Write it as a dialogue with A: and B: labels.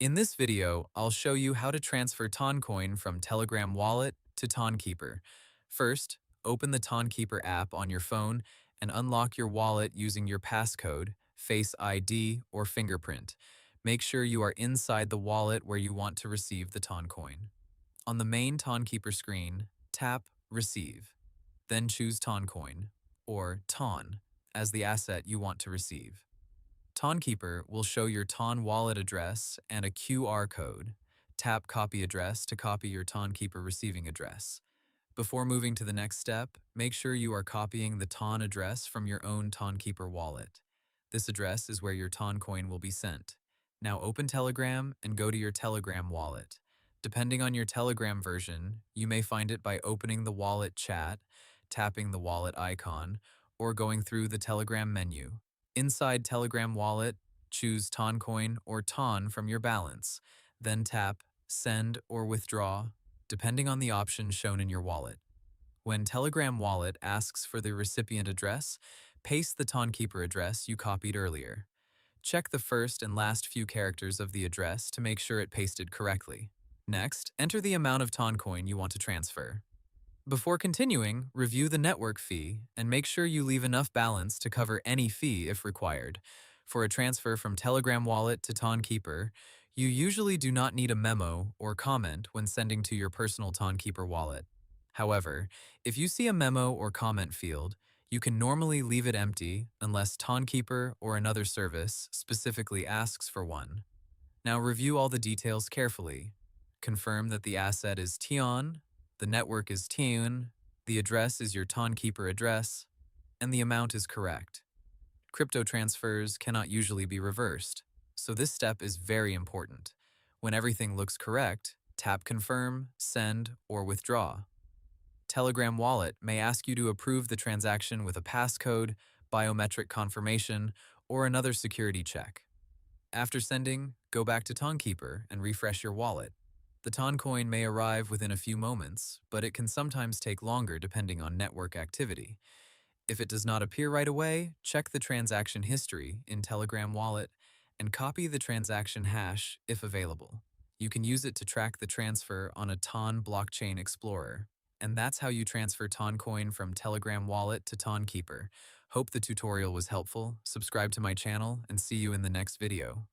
A: In this video, I'll show you how to transfer Toncoin from Telegram Wallet to Tonkeeper. First, open the Tonkeeper app on your phone and unlock your wallet using your passcode, Face ID, or fingerprint. Make sure you are inside the wallet where you want to receive the Toncoin. On the main Tonkeeper screen, tap Receive. Then choose Toncoin, or Ton, as the asset you want to receive. Tonkeeper will show your Ton wallet address and a QR code. Tap Copy Address to copy your Tonkeeper receiving address. Before moving to the next step, make sure you are copying the Ton address from your own Tonkeeper wallet. This address is where your Toncoin will be sent. Now open Telegram and go to your Telegram wallet. Depending on your Telegram version, you may find it by opening the wallet chat, tapping the wallet icon, or going through the Telegram menu. Inside Telegram Wallet, choose Toncoin or Ton from your balance, then tap Send or Withdraw, depending on the option shown in your wallet. When Telegram Wallet asks for the recipient address, paste the Tonkeeper address you copied earlier. Check the first and last few characters of the address to make sure it pasted correctly. Next, enter the amount of Toncoin you want to transfer. Before continuing, review the network fee and make sure you leave enough balance to cover any fee if required. For a transfer from Telegram Wallet to Tonkeeper, you usually do not need a memo or comment when sending to your personal Tonkeeper wallet. However, if you see a memo or comment field, you can normally leave it empty unless Tonkeeper or another service specifically asks for one. Now review all the details carefully. Confirm that the asset is Tion, the network is Tune, the address is your Tonkeeper address, and the amount is correct. Crypto transfers cannot usually be reversed, so this step is very important. When everything looks correct, tap Confirm, Send, or Withdraw. Telegram Wallet may ask you to approve the transaction with a passcode, biometric confirmation, or another security check. After sending, go back to Tonkeeper and refresh your wallet. The Toncoin may arrive within a few moments, but it can sometimes take longer depending on network activity. If it does not appear right away, check the transaction history in Telegram Wallet and copy the transaction hash if available. You can use it to track the transfer on a Ton blockchain explorer. And that's how you transfer Toncoin from Telegram Wallet to Tonkeeper. Hope the tutorial was helpful. Subscribe to my channel and see you in the next video.